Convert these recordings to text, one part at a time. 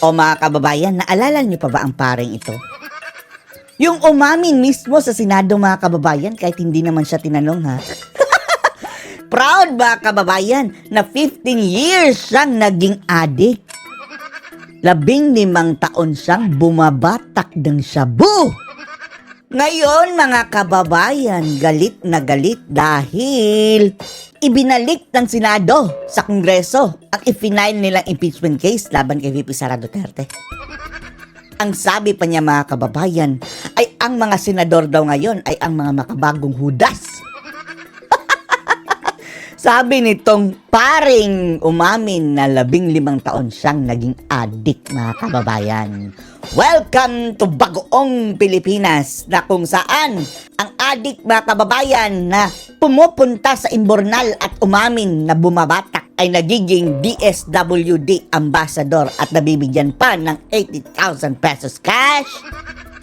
O mga kababayan, naalala niyo pa ba ang paring ito? Yung umamin mismo sa Senado mga kababayan kahit hindi naman siya tinanong ha. Proud ba kababayan na 15 years siyang naging adik? 15 taon siyang bumabatak ng shabu. Ngayon mga kababayan, galit na galit dahil ibinalik ng Senado sa Kongreso ang i-file nilang impeachment case laban kay VP Sara Duterte. Ang sabi pa niya mga kababayan ay ang mga senador daw ngayon ay ang mga makabagong hudas. Sabi nitong paring umamin na 15 taon siyang naging adik mga kababayan. Welcome to Bagoong Pilipinas na kung saan ang adik mga kababayan na pumupunta sa imbornal at umamin na bumabatak ay nagiging DSWD ambassador at nabibigyan pa ng 80,000 pesos cash.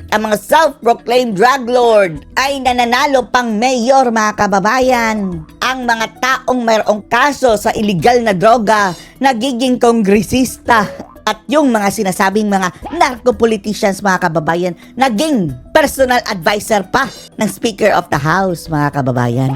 Ang mga self-proclaimed drug lord ay nananalo pang mayor mga kababayan. Ang mga taong mayroong kaso sa illegal na droga nagiging kongresista. At yung mga sinasabing mga narco-politicians mga kababayan naging personal advisor pa ng Speaker of the House mga kababayan.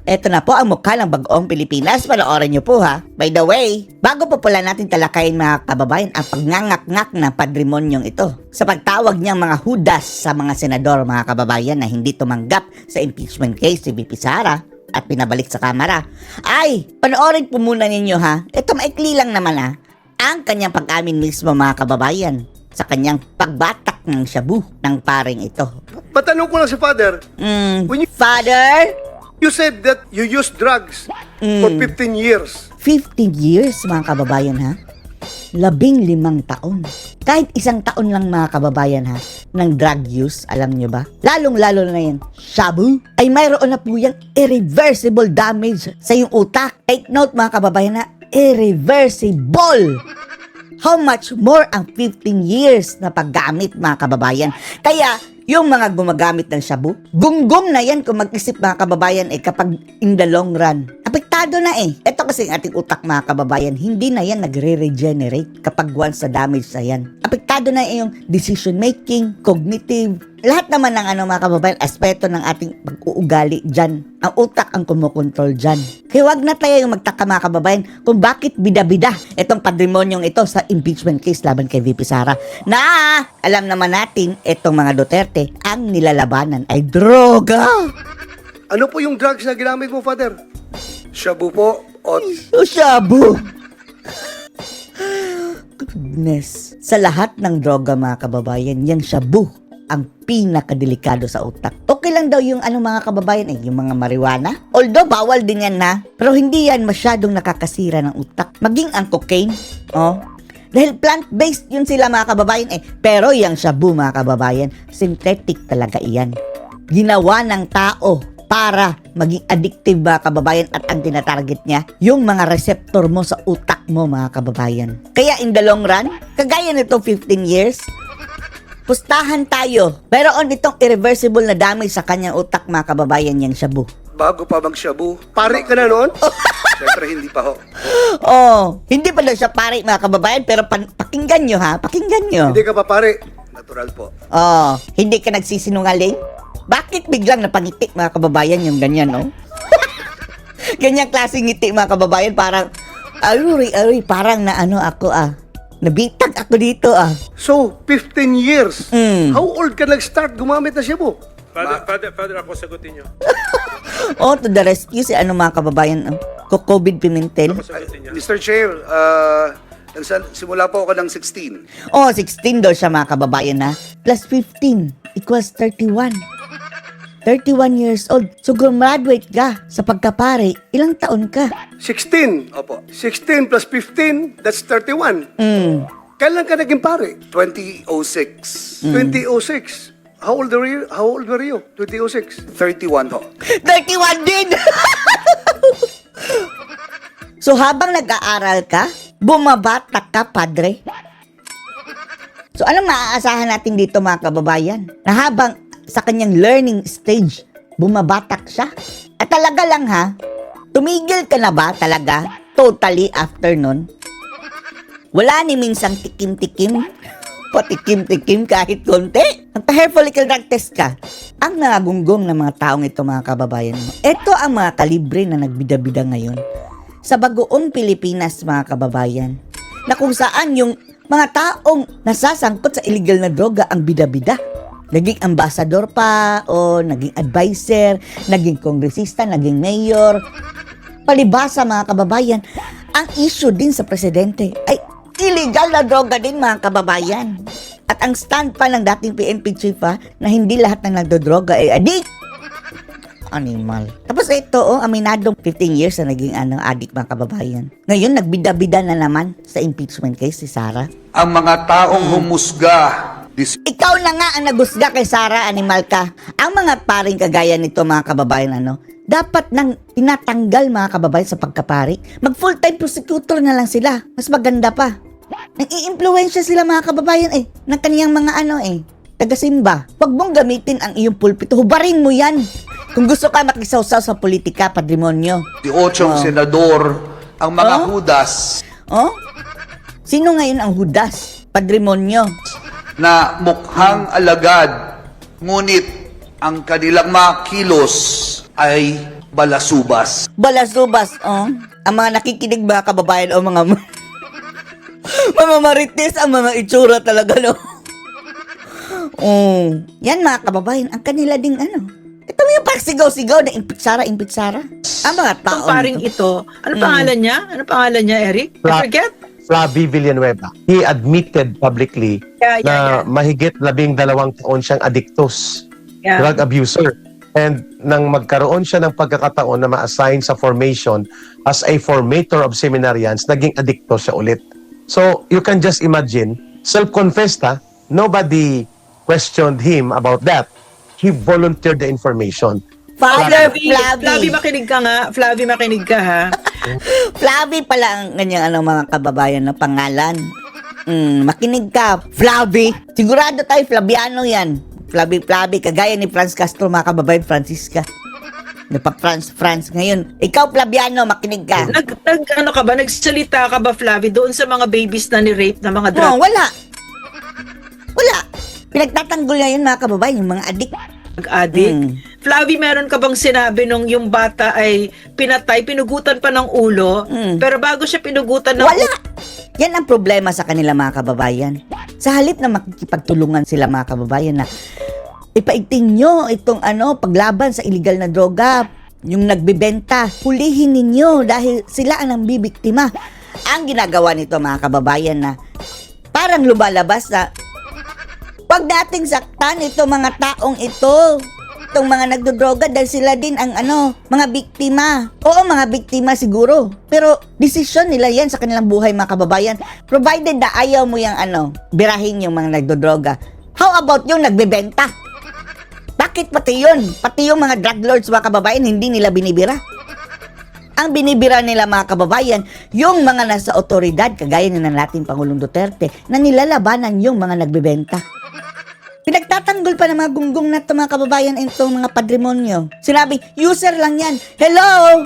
Eto na po ang mukha ng Bagoong Pilipinas. Panoorin nyo po ha. By the way, bago po pala natin talakayin mga kababayan ang pagngangak-ngak ng padrimonyong ito sa pagtawag niyang mga hudas sa mga senador mga kababayan na hindi tumanggap sa impeachment case si VP Sara at pinabalik sa Kamara, ay panoorin po muna ninyo ha. Ito maikli lang naman ha. Ang kanyang pag-amin mismo mga kababayan sa kanyang pagbatak ng shabu ng paring ito. Matanong ko lang si Father, Father? you said that you used drugs for 15 years. 15 years mga kababayan ha? 15 taon. Kahit isang taon lang mga kababayan ha, ng drug use, alam nyo ba? Lalong-lalo na yan, shabu, ay mayroon na po yung irreversible damage sa iyong utak. Take note mga kababayan ha, irreversible. How much more ang 15 years na paggamit mga kababayan? Kaya, yung mga gumagamit ng shabu, gunggong na yan kung mag-isip mga kababayan kapag in the long run. Apektado na Ito kasi ang ating utak mga kababayan, hindi na yan nagre-regenerate kapag once sa damage na yan. Apektado na yung decision making, cognitive, lahat naman ng mga kababayan, aspeto ng ating pag-uugali dyan. Ang utak ang kumukontrol dyan. Kaya wag na tayo yung magtaka mga kababayan kung bakit bida-bida itong padrimonyong ito sa impeachment case laban kay VP Sara. Na alam naman natin itong mga Duterte, ang nilalabanan ay droga. Ano po yung drugs na ginamit mo, Father? Shabu po o... Shabu. Goodness. Sa lahat ng droga mga kababayan, yung shabu ang pinakadelikado sa utak. Okay lang daw yung mga kababayan yung mga marijuana. Although bawal din yan na, pero hindi yan masyadong nakakasira ng utak. Maging ang cocaine, dahil plant-based yun sila mga kababayan Pero yung shabu mga kababayan, synthetic talaga iyan. Ginawa ng tao para maging addictive mga kababayan at ang tinatarget niya, yung mga receptor mo sa utak mo mga kababayan. Kaya in the long run, kagaya nito 15 years, pustahan tayo. Pero itong irreversible na damage sa kanyang utak mga kababayan yung shabu. Bago pa mag-shabu, pare ka na noon? Siyempre, hindi pa ho. Hindi pa daw siya pare mga kababayan, pero pakinggan nyo ha, pakinggan nyo. Hindi ka pa pare. Natural po. Hindi ka nagsisinungaling? Bakit biglang napangiti mga kababayan yung ganyan, Ganyang klaseng ngiti mga kababayan, parang, aroy, parang na ako nabitag ako dito So, 15 years. How old ka nag-start gumamit na shabu? Father, ako sagutin nyo. To the rescue si mga kababayan, COVID Pimentel. Ako sagutin nyo. Mr. Chair, simula po ako ng 16. 16 daw siya mga kababayan plus 15 equals 31. 31 years old. So, graduate ka sa pagkapare, ilang taon ka? 16. Opo. 16 plus 15, that's 31. Kailan ka naging pare? 2006. 2006. How old were you? 2006. 31 ho. 31 din! So, habang nag-aaral ka, bumabatak ka, padre? So, anong maaasahan natin dito mga kababayan? Na habang sa kanyang learning stage, bumabatak siya? At talaga lang tumigil ka na ba talaga? Totally after nun? Wala ni minsang tikim-tikim. Patikim-tikim kahit konti. Magpa-hair follicle drug test ka. Ang nagunggong ng mga taong ito, mga kababayan mo. Ito ang mga kalibre na nagbida-bida ngayon sa bagoong Pilipinas, mga kababayan. Na kung saan yung mga taong nasasangkot sa illegal na droga ang bida-bida. Naging ambasador pa, o naging advisor, naging kongresista, naging mayor. Palibasa, mga kababayan, ang issue din sa presidente ay illegal na droga din, mga kababayan. At ang stand pa ng dating PNP chief na hindi lahat ng nagdodroga ay addict. Animal. Tapos ito, aminadong 15 years na naging addict, mga kababayan. Ngayon, nagbida-bida na naman sa impeachment case si Sara. Ang mga taong humusga, Ikaw na nga ang nagusga kay Sara, animal ka. Ang mga paring kagaya nito, mga kababayan, dapat nang tinatanggal, mga kababayan, sa pagkapari. Mag full-time prosecutor na lang sila. Mas maganda pa. Nang-i-impluensya sila, mga kababayan, ng kaniyang mga taga-simba. Huwag mong gamitin ang iyong pulpito. Hubarin mo yan. Kung gusto ka makisawsaw sa politika, patrimonyo. 18 senador, ang mga hudas Oh? Sino ngayon ang hudas? Patrimonyo. na mukhang alagad, ngunit ang kanilang mga kilos ay balasubas. Balasubas, Ang mga nakikinig, mga kababayan, mga mga marites, ang mga itsura talaga, Yan, mga kababayan, ang kanila ding Ito yung pagsigaw-sigaw na impitsara. Ang mga tao Itong paring ito, ano pangalan niya? Ano pangalan niya, Eric? I forget. Flavie Villanueva. He admitted publicly na mahigit 12 taon siyang addictus, drug abuser. And nang magkaroon siya ng pagkakataon na ma-assign sa formation as a formator of seminarians, naging addictus siya ulit. So, you can just imagine, self-confessed nobody questioned him about that. He volunteered the information. Father Flavie, Flavie. makinig ka nga. Flavie, makinig ka, ha? Flavie pala ang kanyang mga kababayan na pangalan. Makinig ka, Flavie. Sigurado tayo, Flaviano yan. Flavie, kagaya ni Franz Castro, mga kababayan, Francisca. France ngayon. Ikaw, Flaviano, makinig ka. Ano ka ba? Nagsalita ka ba, Flavie, doon sa mga babies na ni-rape na mga drug No, wala. Pinagtatanggol na yun, mga kababayan, yung mga addict. addict? Flavie, meron ka bang sinabi nung yung bata ay pinatay, pinugutan pa ng ulo, pero bago siya pinugutan ng Wala! Yan ang problema sa kanila, mga kababayan. Sa halip na makikipagtulungan sila, mga kababayan, na ipaigting nyo itong paglaban sa illegal na droga, yung nagbibenta, hulihin ninyo dahil sila ang nambibiktima. Ang ginagawa nito, mga kababayan, na parang lumalabas na wag nating saktan itong mga taong ito. Itong mga nagdodroga dahil sila din ang mga biktima. Oo, mga biktima siguro. Pero desisyon nila yan sa kanilang buhay, mga kababayan. Provided na ayaw mo yung birahin yung mga nagdodroga. How about yung nagbebenta? Bakit pati yun? Pati yung mga drug lords, mga kababayan, hindi nila binibira. Ang binibira nila, mga kababayan, yung mga nasa otoridad, kagaya na ng ating Pangulong Duterte, na nilalabanan yung mga nagbebenta. Pinagtatanggol pa ng mga gunggong na ito, mga kababayan, itong mga patrimonyo. Sinabi, user lang yan. Hello!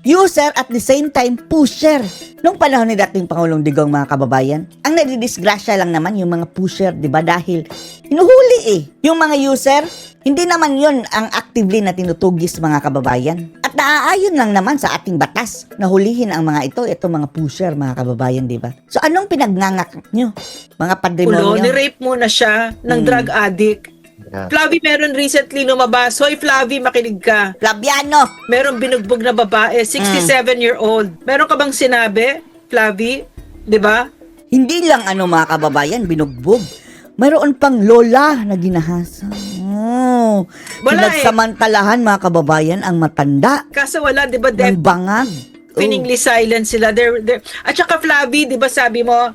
User at the same time, pusher. Nung panahon ni dating Pangulong Digong, mga kababayan, ang nadidisgrasya lang naman yung mga pusher, di ba? Dahil hinuhuli yung mga user, hindi naman yun ang actively na tinutugis, mga kababayan. At naaayon lang naman sa ating batas na hulihin ang mga ito mga pusher, mga kababayan, di ba? So anong pinagnangak nyo, mga ulo, patrimonyo? ni-rape muna siya ng drug addict. Yeah. Flavie, meron recently lumabas. Hoy, Flavie, makinig ka. Flaviano! Meron binugbog na babae, 67-year-old. Meron ka bang sinabi, Flavie? 'Di ba? Hindi lang mga kababayan, binugbog. Mayroon pang lola na ginahasa. Wala Pinagsamantalahan, mga kababayan, ang matanda Kaso wala, 'di ba, ng bangag. piningly silent sila. At saka, Flavie, 'di ba sabi mo,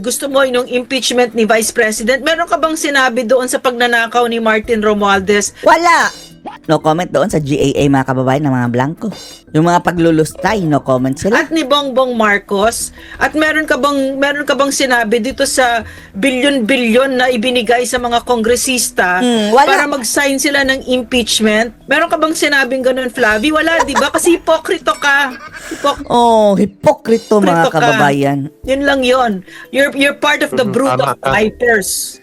gusto mo yung impeachment ni Vice President. Meron ka bang sinabi doon sa pagnanakaw ni Martin Romualdez? Wala. no comment doon sa GAA mga kababayan ng mga blanco. Yung mga paglulustay, no comment sila. At ni Bongbong Marcos, at meron ka bang sinabi dito sa bilyon-bilyon na ibinigay sa mga kongresista Wala. para mag-sign sila ng impeachment? Meron ka bang sinabing ganun, Flavie? Wala, di ba? Kasi hipokrito ka. Oh, hipokrito mga Hipokrito ka. kababayan. Yun lang yun. You're part of the brood Tama of ka. vipers.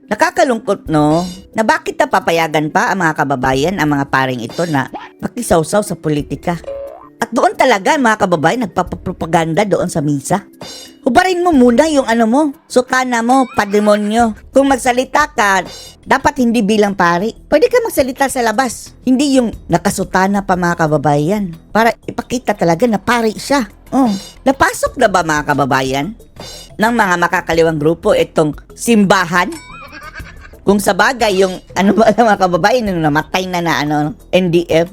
Nakakalungkot, no? Na bakit napapayagan pa ang mga kababayan, ang mga paring ito na makisawsaw sa politika. At doon talaga, mga kababayan, nagpapropaganda doon sa misa. Hubarin mo muna yung ano mo, sutana mo, pademonyo. Kung magsalita ka, dapat hindi bilang pari. Pwede ka magsalita sa labas. Hindi yung nakasutana pa mga kababayan. Para ipakita talaga na pari siya. Oh. Napasok na ba mga kababayan ng mga makakaliwang grupo itong simbahan? Kung sa bagay, yung ano ba mga kababayan, yung namatay na NDF,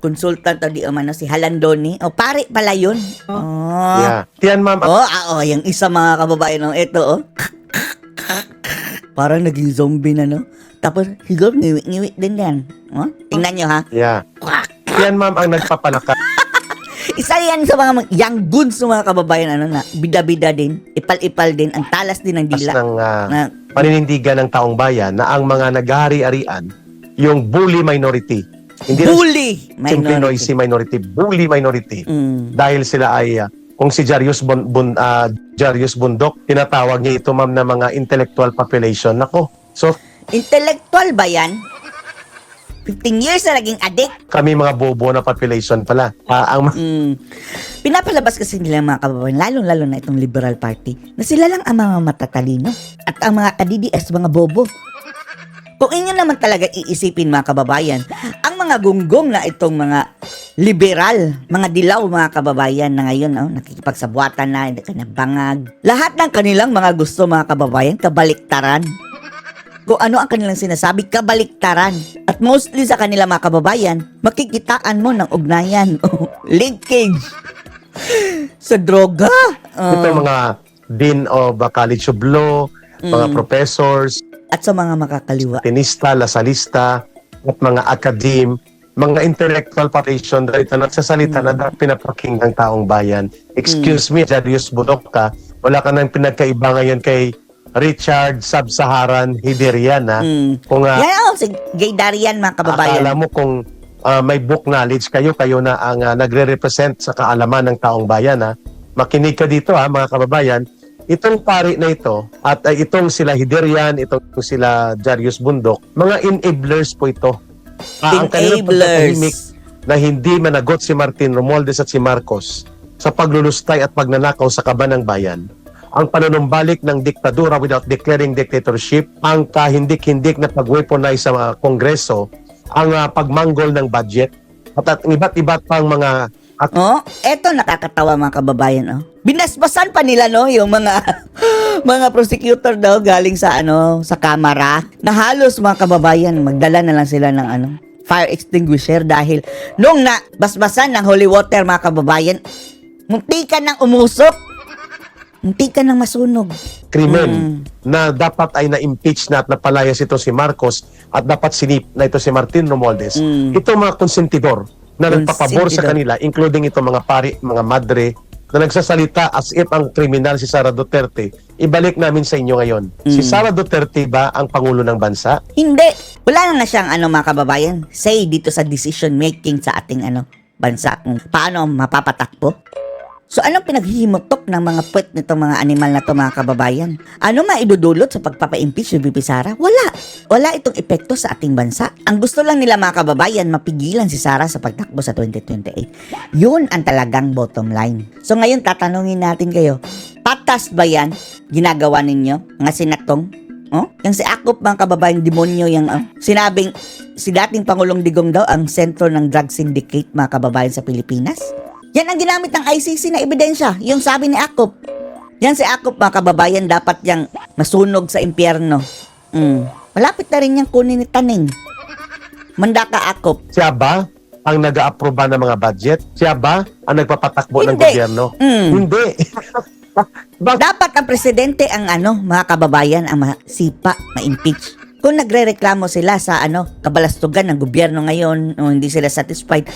consultant o di umano si Halandoni, o pare pala yun. Oh. Yeah. Yan, ma'am. Yung isa mga kababayan, ito, parang naging zombie na, no? Tapos, siguro, ngiwi din yan. Oh? Tingnan nyo, ha? Yeah. Yan, ma'am, ang nagpapalaka. Isa yan sa mga young goons ng mga kababayan, na bida-bida din, ipal-ipal din, ang talas din ng dila. ng Na, paninindigan ng taong bayan na ang mga naghari-arian, yung bully minority. Hindi na bully simple minority. noisy minority, bully minority. Mm. Dahil sila ay, kung si Jarius Bundok, tinatawag niya ito, ma'am, na mga intellectual population. Nako, so Intellectual ba yan? 15 years na naging addict. kami mga bobo na population pala. Pinapalabas kasi nila mga kababayan, lalong-lalo na itong Liberal Party, na sila lang ang mga matatalino at ang mga kadidias, mga bobo. Kung inyo naman talaga iisipin mga kababayan, ang mga gunggong na itong mga liberal, mga dilaw mga kababayan na ngayon, nakikipagsabuatan na, bangag. Lahat ng kanilang mga gusto mga kababayan, kabaliktaran. Kung ano ang kanilang sinasabi, kabaliktaran. At mostly sa kanila mga kababayan, makikitaan mo ng ugnayan, linkage sa droga. Ito mga dean of college of law, mga professors, At sa mga makakaliwa. tenista, lasalista, at mga academe, mga intellectual population na ito nagsasalita na dapat pinapakinggan ng taong bayan. Excuse me, Jarius Bundok ka, wala ka nang pinagkaiba ngayon kay Richard Sub-Saharan Hiderian, ha? Kung Si Gay Darian mga kababayan. akala mo kung may book knowledge kayo na ang nagre-represent sa kaalaman ng taong bayan, ha? Makinig ka dito, ha, mga kababayan. Itong pari na ito, at itong sila Hiderian, itong sila Jarius Bundok, mga enablers po ito. Ang kanilang pagtatahimik na hindi managot si Martin Romualdez at si Marcos sa paglulustay at pagnanakaw sa kaban ng bayan, ang panunumbalik ng diktadura without declaring dictatorship, ang kahindik-hindik na pag-weaponize sa mga kongreso, ang pagmanggol ng budget, at iba't-iba't pang mga Eto nakakatawa mga kababayan, Binasbasan pa nila yung mga mga prosecutor daw galing sa sa kamara. Na halos mga kababayan magdala na lang sila ng fire extinguisher dahil nung basbasan ng holy water mga kababayan, muntikan ng umusok. Muntikan ng masunog. krimen na dapat ay na-impeach na at napalayas ito si Marcos at dapat sinip na ito si Martin Romualdez. Ito mga konsentidor na nagpapabor sa kanila, including itong mga pari, mga madre, na nagsasalita as if ang kriminal si Sara Duterte. Ibalik namin sa inyo ngayon. Si Sara Duterte ba ang Pangulo ng Bansa? Hindi. Wala na siyang mga kababayan say dito sa decision making sa ating bansa kung paano mapapatakbo. So anong pinaghihimutok ng mga puwet nitong mga animal na to mga kababayan? Ano maidudulot sa pagpapa-impeach ni VP Sara? Wala. Wala itong epekto sa ating bansa. Ang gusto lang nila mga kababayan, mapigilan si Sara sa pagtakbo sa 2028. Yun ang talagang bottom line. So ngayon tatanungin natin kayo, patas ba yan ginagawa ninyo, mga sinatong? Yung si Akop mga kababayan, demonyo yung sinabing si dating Pangulong Digong daw ang sentro ng drug syndicate mga kababayan sa Pilipinas? Yan ang ginamit ng ICC na ebidensya, yung sabi ni Akop. Yan si Akop mga kababayan, dapat yang masunog sa impyerno. Malapit na rin yung kunin ni Taning. Manda ka Akop. Siya ba ang nag-aaproba ng mga budget? Siya ba ang nagpapatakbo ng Hindi. gobyerno? Hindi. Dapat ang presidente ang mga kababayan ang masipa, ma-impeach. kung nagrereklamo sila sa kabalastugan ng gobyerno ngayon o hindi sila satisfied,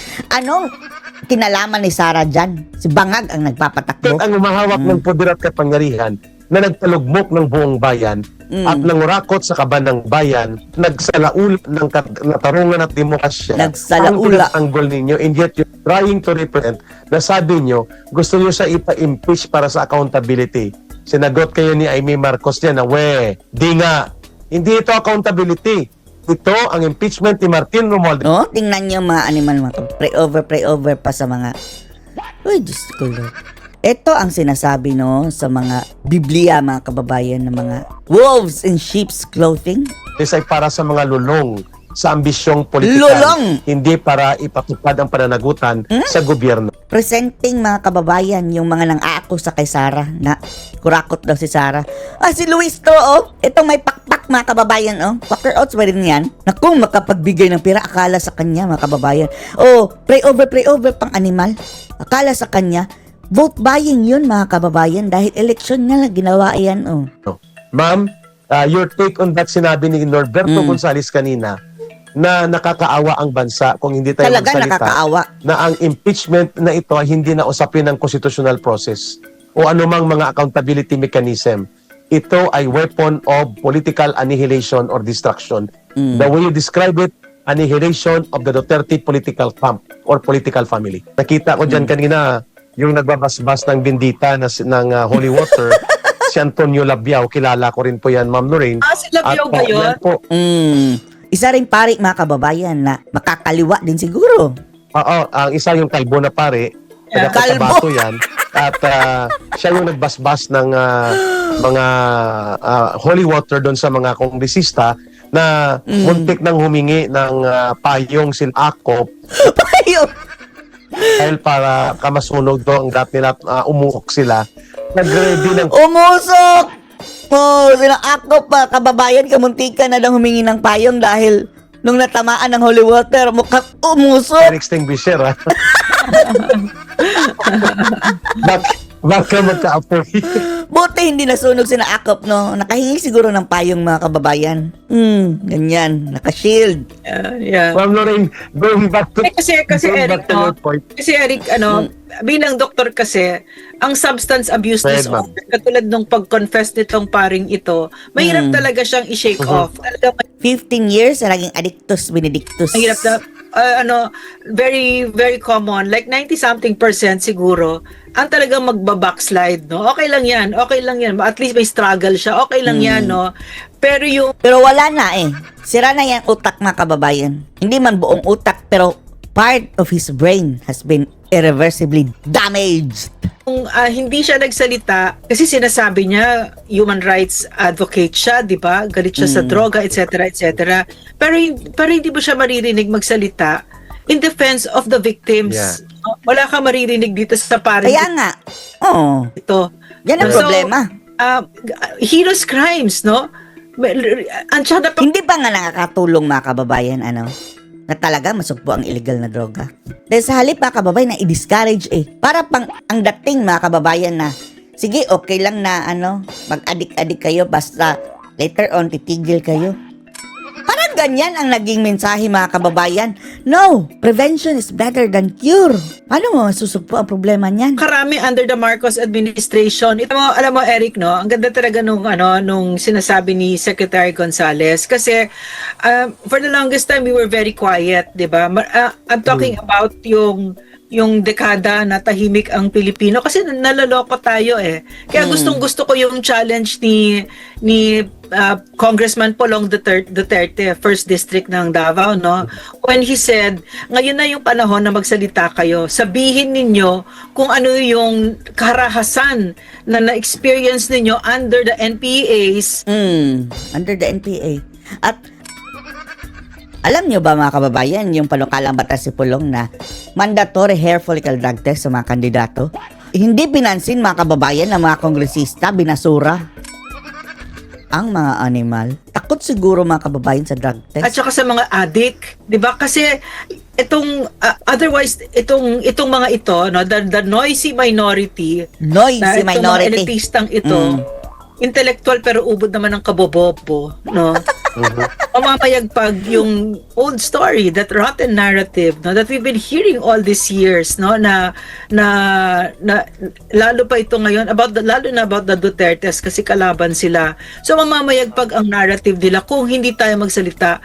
kinalaman ni Sara dyan? Si Bangag ang nagpapatakbo. Ang umahawak ng poder at kapangyarihan na nagtalugmok ng buong bayan at nangurakot sa kaban ng bayan, nagsalaul ng natarungan at demokrasya. Nagsalaula. Ang pinagtanggol ninyo, and yet you're trying to represent na sabi nyo, gusto nyo siya ipa-impeach para sa accountability. Sinagot kayo ni Amy Marcos niya na, di nga, hindi ito accountability. Ito ang impeachment ni Martin Romualdez. No? Tingnan niyo mga animal, mga pray over pa sa mga... Uy, Diyos ko, Lord. Ito ang sinasabi sa mga Biblia, mga kababayan, ng mga wolves in sheep's clothing. This ay para sa mga lulong sa ambisyong politikal. Lulong! Hindi para ipatupad ang pananagutan sa gobyerno. Presenting, mga kababayan, yung mga nang-aako sa kay Sara na kurakot daw si Sara. Si Luis to, itong may pakpak, mga kababayan, Walker Oates pa rin yan. Na kung makapagbigay ng pera, akala sa kanya, mga kababayan. Pray over pang animal. Akala sa kanya, vote buying yun, mga kababayan, dahil election nga lang ginawa yan, Ma'am, your take on that sinabi ni Norberto Gonzales kanina na nakakaawa ang bansa kung hindi tayo Talaga magsalita nakakaawa. na ang impeachment na ito ay hindi na usapin ng constitutional process o anumang mga accountability mechanism. Ito ay weapon of political annihilation or destruction. The way you describe it, annihilation of the Duterte political camp or political family. Nakita ko dyan kanina yung nagbabasbas ng bindita ng holy water, si Antonio Labiao, kilala ko rin po yan, Ma'am Lorraine. Si Labiao ba yun? Yan po. Isa rin pari, mga kababayan, na makakaliwa din siguro. Oo, ang isa yung kalbo na pare, Yeah. taga-Cotabato yan, at siya yung nagbasbas ng mga holy water doon sa mga kongresista na muntik nang humingi ng payong silakop Ayun! dahil para kamasunog doon ang dati nila umukok sila. Nag-ready ng Umusok! Sila ako pa, kababayan, kamuntikan na lang humingi ng payong dahil nung natamaan ng holy water, mukhang umusok. fire extinguisher. Baka magka-apoy. Buti hindi nasunog sina Akop, Nakahingi siguro ng payong, mga kababayan. Ganyan. Naka-shield. Yeah. Ma'am Lorraine, going back to Kasi going Eric, back to your point. Kasi Eric, bilang doktor kasi, ang substance abuse Right, disorder, katulad nung pag-confess nitong paring ito, mahirap talaga siyang i-shake off. Talaga 15 years na naging addictus benedictus. mahirap na, very, very common. Like 90-something% siguro, ang talagang magbabackslide, Okay lang yan. At least may struggle siya. Okay lang yan, Pero yung Pero wala na Sira na yung utak, mga kababayan. Hindi man buong utak, pero part of his brain has been irreversibly damaged. hindi siya nagsalita kasi sinasabi niya human rights advocate siya, 'di ba? Galit siya sa droga, etc., etc. Pero hindi mo siya maririnig magsalita in defense of the victims. Yeah. Wala kang maririnig dito sa paring Kaya nga, ito. yan ang So, problema. Heinous crimes, Hindi ba nga nakakatulong, mga kababayan, na talaga masugpo ang illegal na droga? Dahil sa halip, mga kababayan, na i-discourage para pang ang dating, mga kababayan, na sige, okay lang na mag-adik-adik kayo basta later on titigil kayo. Parang ganyan ang naging mensahe, mga kababayan. No, prevention is better than cure. Paano mo susugpo ang problema niyan? Karami under the Marcos administration. Alam mo Eric, ang ganda talaga nung sinasabi ni Secretary Gonzales kasi for the longest time we were very quiet, 'di ba? I'm talking about yung dekada na tahimik ang Pilipino kasi naloloko tayo Kaya gustong-gusto ko yung challenge ni Congressman Polong Duterte, 1st District ng Davao, when he said, ngayon na yung panahon na magsalita kayo. Sabihin ninyo kung ano yung karahasan na na-experience ninyo under the NPAs. Under the NPA. At alam nyo ba, mga kababayan, yung panukalang batas si Pulong na mandatory hair follicle drug test sa mga kandidato? Hindi pinansin, mga kababayan, ng mga kongresista, binasura ang mga animal. Takot siguro, mga kababayan, sa drug test. At saka sa mga addict, 'di ba? Kasi otherwise itong mga ito, the noisy minority, Noisy itong minority. mga elitistang ito, intellectual pero ubod naman ng kabobobo, Mamamayagpag yung old story, that rotten narrative, no, that we've been hearing all these years, no, na lalo pa ito ngayon lalo na about the Dutertes kasi kalaban sila. So mamamayagpag ang narrative nila kung hindi tayo magsalita.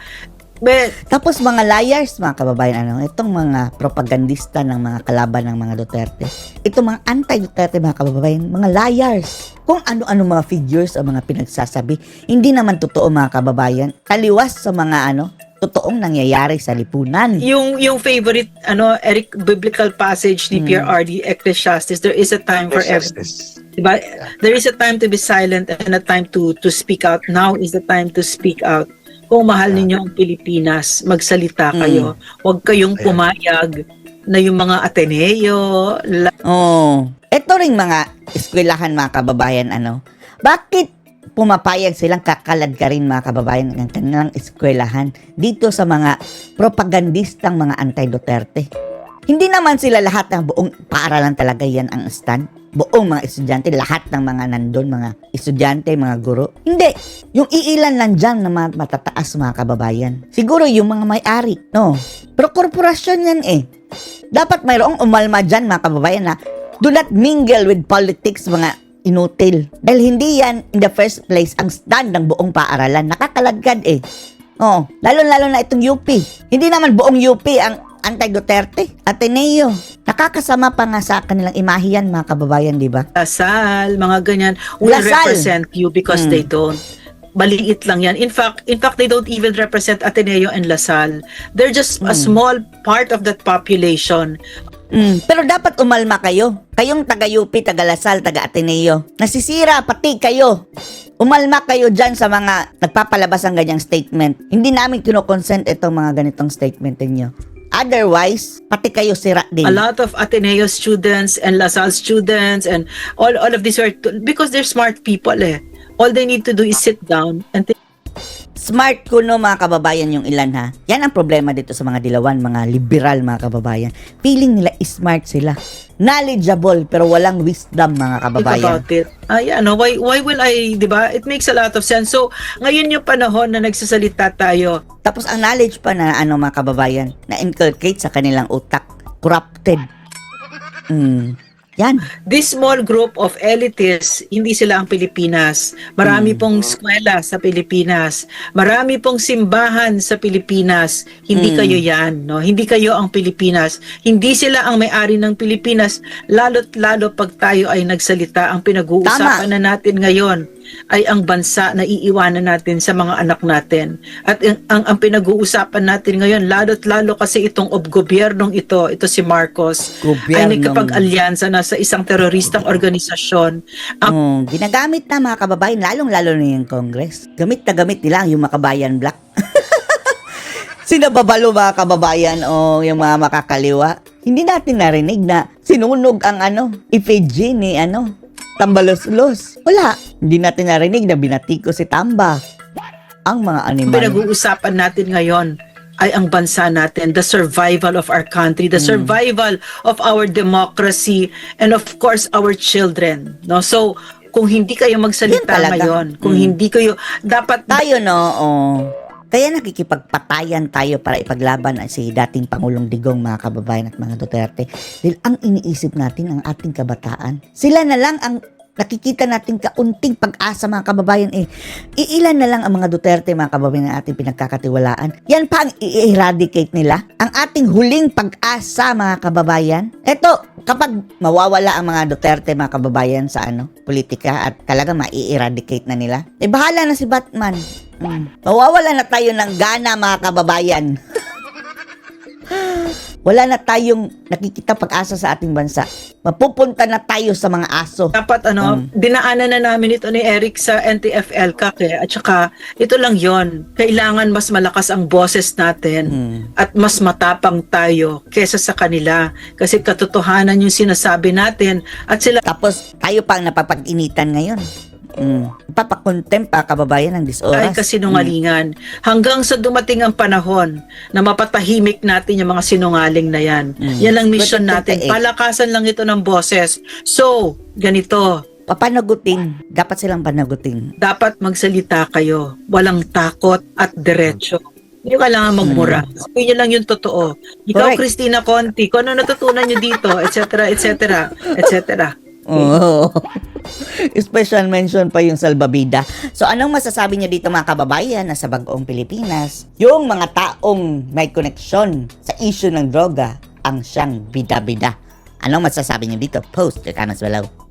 Tapos mga liars, mga kababayan, itong mga propagandista ng mga kalaban ng mga Duterte, itong mga anti-Duterte, mga kababayan, mga liars. Kung ano-ano mga figures o mga pinagsasabi, hindi naman totoo, mga kababayan. Taliwas sa mga totoong nangyayari sa lipunan. Yung favorite Eric biblical passage ni PRRD Ecclesiastes, there is a time for everything. Diba? There is a time to be silent and a time to speak out. Now is the time to speak out. Kung mahal ninyo ang Pilipinas, magsalita kayo. Huwag kayong pumayag na yung mga Ateneo. Ito ring mga eskwelahan, mga kababayan, bakit pumapayag silang kakalad ka rin, mga kababayan, ng kanilang eskwelahan dito sa mga propagandistang mga anti-Duterte? Hindi naman sila lahat ng buong paaralan talaga yan ang stand. Buong mga estudyante, lahat ng mga nandun, mga estudyante, mga guro. Hindi. Yung iilan lang dyan na matataas, mga kababayan. Siguro yung mga may-ari, no? Pero korporasyon yan Dapat mayroong umalma dyan, mga kababayan, na do not mingle with politics, mga inutil. Dahil hindi yan, in the first place, ang stand ng buong paaralan. Nakakaladkad lalo-lalo na itong UP. Hindi naman buong UP ang anti-Duterte, Ateneo. Nakakasama pa nga sa kanilang imahiyan, mga kababayan, di ba? Lasal, mga ganyan, will Lasal represent you because they don't. Maliit lang yan. In fact, they don't even represent Ateneo and Lasal. They're just a small part of that population. Pero dapat umalma kayo. Kayong taga-UP, taga-Lasal, taga-Ateneo. Nasisira pati kayo. Umalma kayo dyan sa mga nagpapalabas ng ganyang statement. Hindi namin kinokonsent itong mga ganitong statement ninyo. Otherwise, pati kayo sira din. A lot of Ateneo students and LaSalle students and all of these are because they're smart people All they need to do is sit down and think. Smart kuno, mga kababayan, yung ilan ha. Yan ang problema dito sa mga dilawan, mga liberal, mga kababayan. Feeling nila smart sila. Knowledgeable pero walang wisdom, mga kababayan. Think about it. Why will I, di ba? It makes a lot of sense. So, ngayon yung panahon na nagsasalita tayo. Tapos ang knowledge pa na mga kababayan, na inculcate sa kanilang utak, corrupted. Yan. This small group of elitists, hindi sila ang Pilipinas. Marami pong eskwela sa Pilipinas. Marami pong simbahan sa Pilipinas. Hindi kayo yan, no? Hindi kayo ang Pilipinas. Hindi sila ang may-ari ng Pilipinas. Lalo't lalo pag tayo ay nagsalita, ang pinag-uusapan na natin ngayon ay ang bansa na iiwanan natin sa mga anak natin. At ang pinag-uusapan natin ngayon, lalo't lalo kasi itong gobyernong ito si Marcos, ay nagkapag-alyansa na sa isang teroristang organisasyon. Ginagamit na, mga kababayan, lalong-lalo na yung Congress. Gamit na gamit nila yung Makabayan Black. Sinababalo, mga kababayan, o yung mga makakaliwa. Hindi natin narinig na sinunog ang effigy ni Tambalos-los. Wala. Hindi natin narinig na binatiko si Tamba. Ang mga animal. Pinag-uusapan natin ngayon ay ang bansa natin, the survival of our country, the survival of our democracy, and of course, our children. No? So, kung hindi kayo magsalita ngayon, kung hindi kayo, dapat tayo, kaya nakikipagpatayan tayo para ipaglaban si dating Pangulong Digong, mga kababayan at mga Duterte. Dahil ang iniisip natin, ang ating kabataan, sila na lang ang nakikita natin kaunting pag-asa, mga kababayan. Iilan na lang ang mga Duterte, mga kababayan, na ating pinagkakatiwalaan. Yan pa ang i-eradicate nila. Ang ating huling pag-asa, mga kababayan. Eto, kapag mawawala ang mga Duterte, mga kababayan, sa politika at talaga ma-i-eradicate na nila, bahala na si Batman. Mawawala na tayo ng gana, mga kababayan. Wala na tayong nakikita pag-asa sa ating bansa. Mapupunta na tayo sa mga aso. Dapat dinaanan na namin ito ni Eric sa NTFL at saka ito lang yon. Kailangan mas malakas ang boses natin at mas matapang tayo kesa sa kanila. Kasi katotohanan yung sinasabi natin at sila. Tapos tayo pang napapag-initan ngayon. Papakontempt, kababayan, ng disoras. Ay kasinungalingan. Hanggang sa dumating ang panahon na mapatahimik natin yung mga sinungaling na yan. Yan ang mission natin. Palakasan lang ito ng boses. So, ganito. Papanagutin. Dapat silang panagutin. Dapat magsalita kayo. Walang takot at diretsyo. Hindi nyo kailangan magmura. Sabihin nyo lang yung totoo. Ikaw, Correct. Christina Conti, kung ano natutunan nyo dito, etc., etc., etc. Oo. Special mention pa yung salbabida. So, anong masasabi niyo dito mga kababayan na sa Bagoong Pilipinas, yung mga taong may koneksyon sa issue ng droga ang siyang bida-bida? Anong masasabi niyo dito? Post your comments below.